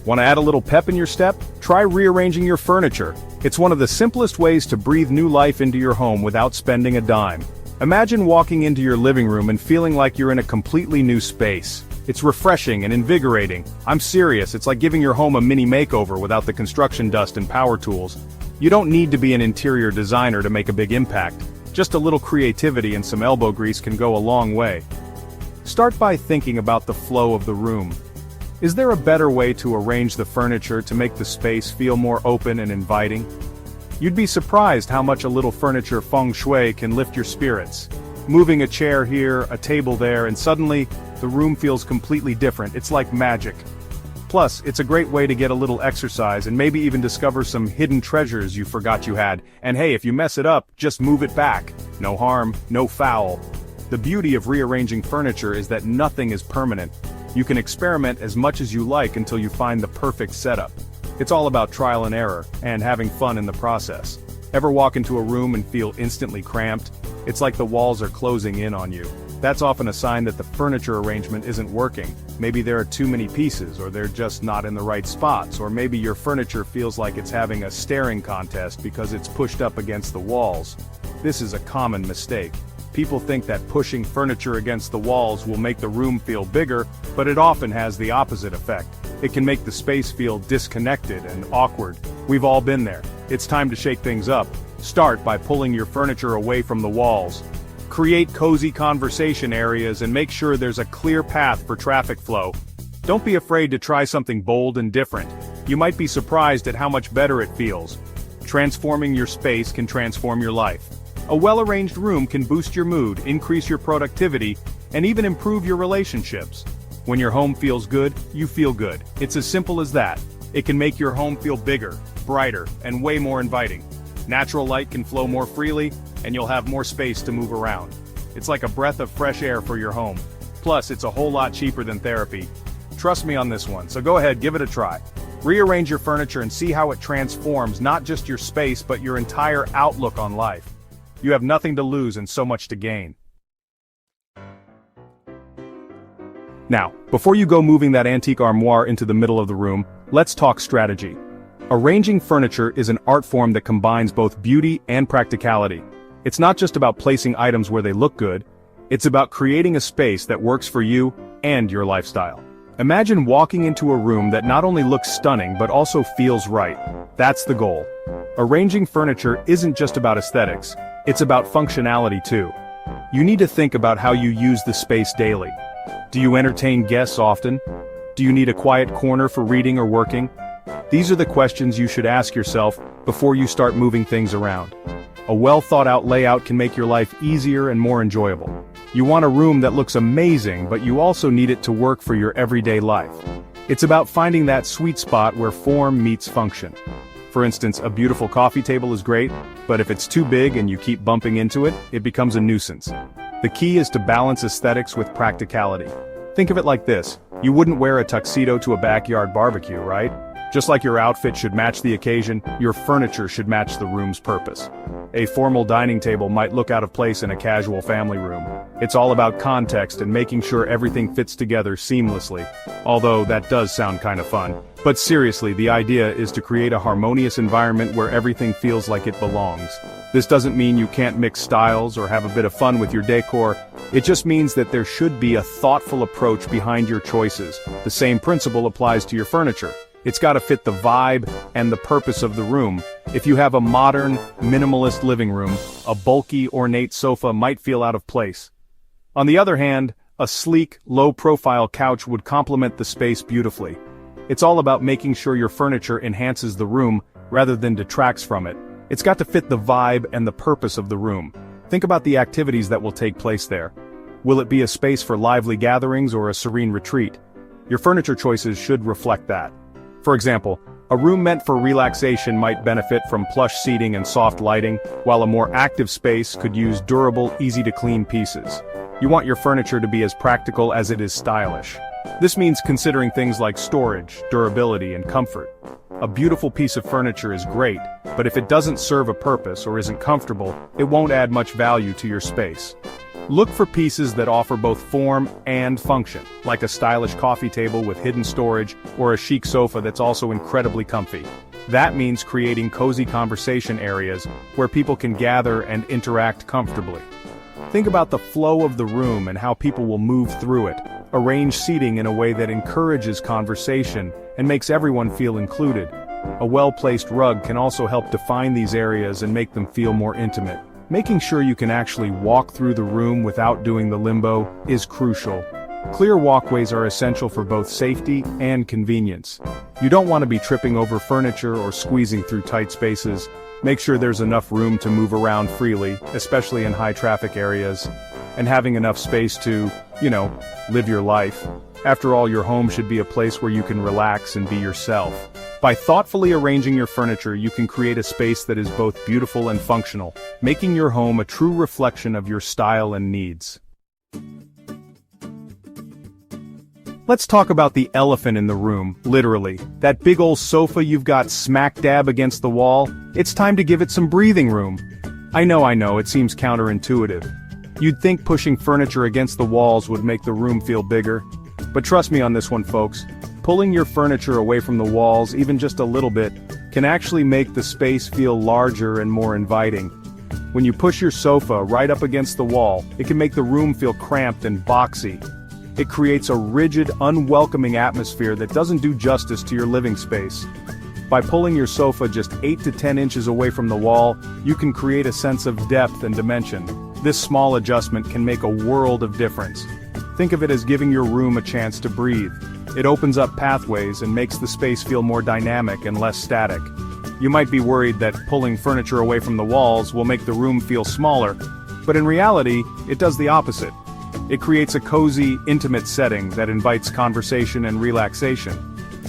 Want to add a little pep in your step? Try rearranging your furniture. It's one of the simplest ways to breathe new life into your home without spending a dime. Imagine walking into your living room and feeling like you're in a completely new space. It's refreshing and invigorating. I'm serious, it's like giving your home a mini makeover without the construction dust and power tools. You don't need to be an interior designer to make a big impact. Just a little creativity and some elbow grease can go a long way. Start by thinking about the flow of the room. Is there a better way to arrange the furniture to make the space feel more open and inviting? You'd be surprised how much a little furniture feng shui can lift your spirits. Moving a chair here, a table there, and suddenly, the room feels completely different. It's like magic. Plus, it's a great way to get a little exercise and maybe even discover some hidden treasures you forgot you had. And hey, if you mess it up, just move it back. No harm, no foul. The beauty of rearranging furniture is that nothing is permanent. You can experiment as much as you like until you find the perfect setup. It's all about trial and error, and having fun in the process. Ever walk into a room and feel instantly cramped? It's like the walls are closing in on you. That's often a sign that the furniture arrangement isn't working. Maybe there are too many pieces, or they're just not in the right spots, or maybe your furniture feels like it's having a staring contest because it's pushed up against the walls. This is a common mistake. People think that pushing furniture against the walls will make the room feel bigger, but it often has the opposite effect. It can make the space feel disconnected and awkward. We've all been there. It's time to shake things up. Start by pulling your furniture away from the walls. Create cozy conversation areas and make sure there's a clear path for traffic flow. Don't be afraid to try something bold and different. You might be surprised at how much better it feels. Transforming your space can transform your life. A well-arranged room can boost your mood, increase your productivity, and even improve your relationships. When your home feels good, you feel good. It's as simple as that. It can make your home feel bigger, brighter, and way more inviting. Natural light can flow more freely, and you'll have more space to move around. It's like a breath of fresh air for your home. Plus, it's a whole lot cheaper than therapy. Trust me on this one, so go ahead, give it a try. Rearrange your furniture and see how it transforms not just your space but your entire outlook on life. You have nothing to lose and so much to gain. Now, before you go moving that antique armoire into the middle of the room, let's talk strategy. Arranging furniture is an art form that combines both beauty and practicality. It's not just about placing items where they look good, it's about creating a space that works for you and your lifestyle. Imagine walking into a room that not only looks stunning but also feels right. That's the goal. Arranging furniture isn't just about aesthetics, it's about functionality too. You need to think about how you use the space daily. Do you entertain guests often? Do you need a quiet corner for reading or working? These are the questions you should ask yourself before you start moving things around. A well-thought-out layout can make your life easier and more enjoyable. You want a room that looks amazing, but you also need it to work for your everyday life. It's about finding that sweet spot where form meets function. For instance, a beautiful coffee table is great, but if it's too big and you keep bumping into it, it becomes a nuisance. The key is to balance aesthetics with practicality. Think of it like this: you wouldn't wear a tuxedo to a backyard barbecue, right? Just like your outfit should match the occasion, your furniture should match the room's purpose. A formal dining table might look out of place in a casual family room. It's all about context and making sure everything fits together seamlessly. Although that does sound kind of fun. But seriously, the idea is to create a harmonious environment where everything feels like it belongs. This doesn't mean you can't mix styles or have a bit of fun with your decor. It just means that there should be a thoughtful approach behind your choices. The same principle applies to your furniture. It's got to fit the vibe and the purpose of the room. If you have a modern, minimalist living room, a bulky, ornate sofa might feel out of place. On the other hand, a sleek, low-profile couch would complement the space beautifully. It's all about making sure your furniture enhances the room rather than detracts from it. It's got to fit the vibe and the purpose of the room. Think about the activities that will take place there. Will it be a space for lively gatherings or a serene retreat? Your furniture choices should reflect that. For example, a room meant for relaxation might benefit from plush seating and soft lighting, while a more active space could use durable, easy-to-clean pieces. You want your furniture to be as practical as it is stylish. This means considering things like storage, durability, and comfort. A beautiful piece of furniture is great, but if it doesn't serve a purpose or isn't comfortable, it won't add much value to your space. Look for pieces that offer both form and function, like a stylish coffee table with hidden storage or a chic sofa that's also incredibly comfy. That means creating cozy conversation areas where people can gather and interact comfortably. Think about the flow of the room and how people will move through it. Arrange seating in a way that encourages conversation and makes everyone feel included. A well-placed rug can also help define these areas and make them feel more intimate. Making sure you can actually walk through the room without doing the limbo is crucial. Clear walkways are essential for both safety and convenience. You don't want to be tripping over furniture or squeezing through tight spaces. Make sure there's enough room to move around freely, especially in high-traffic areas, and having enough space to, live your life. After all, your home should be a place where you can relax and be yourself. By thoughtfully arranging your furniture, you can create a space that is both beautiful and functional, making your home a true reflection of your style and needs. Let's talk about the elephant in the room, literally. That big old sofa you've got smack dab against the wall. It's time to give it some breathing room. I know, it seems counterintuitive. You'd think pushing furniture against the walls would make the room feel bigger. But trust me on this one, folks. Pulling your furniture away from the walls, even just a little bit, can actually make the space feel larger and more inviting. When you push your sofa right up against the wall, it can make the room feel cramped and boxy. It creates a rigid, unwelcoming atmosphere that doesn't do justice to your living space. By pulling your sofa just 8 to 10 inches away from the wall, you can create a sense of depth and dimension. This small adjustment can make a world of difference. Think of it as giving your room a chance to breathe. It opens up pathways and makes the space feel more dynamic and less static. You might be worried that pulling furniture away from the walls will make the room feel smaller, but in reality, it does the opposite. It creates a cozy, intimate setting that invites conversation and relaxation.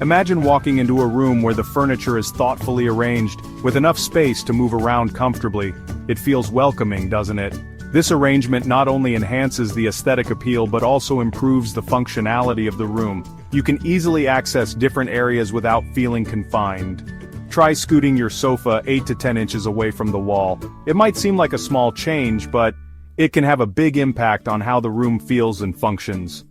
Imagine walking into a room where the furniture is thoughtfully arranged, with enough space to move around comfortably. It feels welcoming, doesn't it? This arrangement not only enhances the aesthetic appeal but also improves the functionality of the room. You can easily access different areas without feeling confined. Try scooting your sofa 8 to 10 inches away from the wall. It might seem like a small change, but it can have a big impact on how the room feels and functions.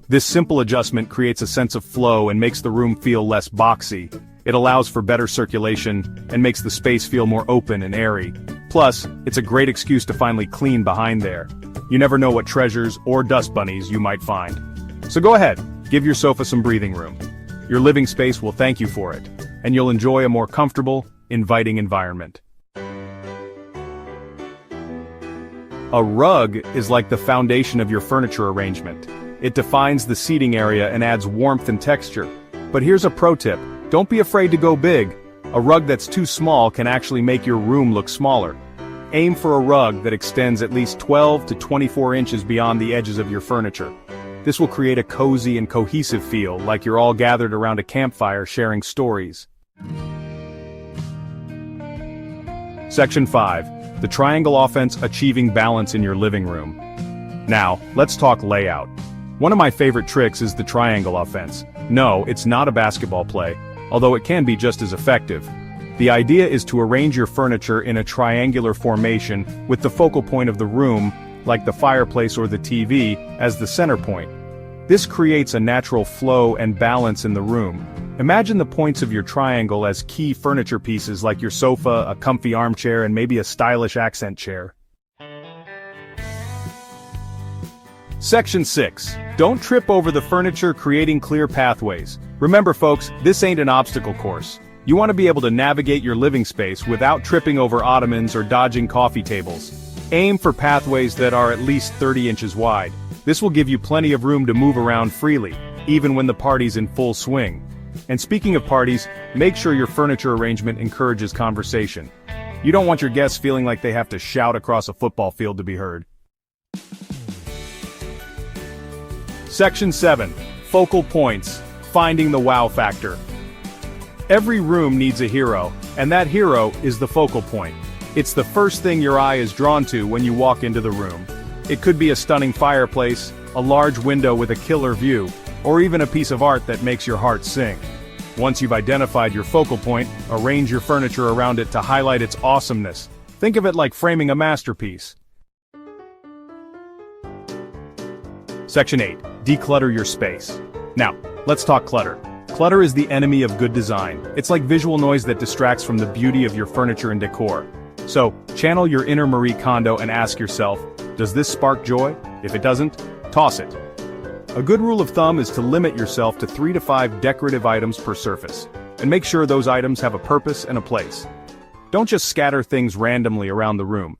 This simple adjustment creates a sense of flow and makes the room feel less boxy. It allows for better circulation and makes the space feel more open and airy. Plus, it's a great excuse to finally clean behind there. You never know what treasures or dust bunnies you might find. So go ahead, give your sofa some breathing room. Your living space will thank you for it, and you'll enjoy a more comfortable, inviting environment. A rug is like the foundation of your furniture arrangement. It defines the seating area and adds warmth and texture. But here's a pro tip. Don't be afraid to go big. A rug that's too small can actually make your room look smaller. Aim for a rug that extends at least 12 to 24 inches beyond the edges of your furniture. This will create a cozy and cohesive feel, like you're all gathered around a campfire sharing stories. Section 5. The Triangle Offense: Achieving Balance in Your Living Room. Now, let's talk layout. One of my favorite tricks is the triangle offense. No, it's not a basketball play, although it can be just as effective. The idea is to arrange your furniture in a triangular formation with the focal point of the room, like the fireplace or the TV, as the center point. This creates a natural flow and balance in the room. Imagine the points of your triangle as key furniture pieces like your sofa, a comfy armchair, and maybe a stylish accent chair. Section 6. Don't trip over the furniture, creating clear pathways. Remember folks, this ain't an obstacle course. You want to be able to navigate your living space without tripping over ottomans or dodging coffee tables. Aim for pathways that are at least 30 inches wide. This will give you plenty of room to move around freely, even when the party's in full swing. And speaking of parties, make sure your furniture arrangement encourages conversation. You don't want your guests feeling like they have to shout across a football field to be heard. Section 7. Focal Points: Finding the Wow Factor. Every room needs a hero, and that hero is the focal point. It's the first thing your eye is drawn to when you walk into the room. It could be a stunning fireplace, a large window with a killer view, or even a piece of art that makes your heart sing. Once you've identified your focal point, arrange your furniture around it to highlight its awesomeness. Think of it like framing a masterpiece. Section 8. Declutter your space. Now, let's talk clutter. Clutter is the enemy of good design. It's like visual noise that distracts from the beauty of your furniture and decor. So, channel your inner Marie Kondo and ask yourself, does this spark joy? If it doesn't, toss it. A good rule of thumb is to limit yourself to 3 to 5 decorative items per surface, and make sure those items have a purpose and a place. Don't just scatter things randomly around the room.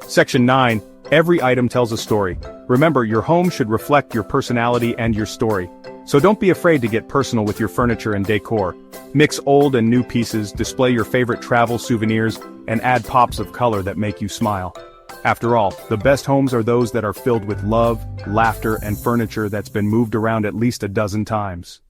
Section 9. Every item tells a story. Remember, your home should reflect your personality and your story. So don't be afraid to get personal with your furniture and decor. Mix old and new pieces, display your favorite travel souvenirs, and add pops of color that make you smile. After all, the best homes are those that are filled with love, laughter, and furniture that's been moved around at least a dozen times.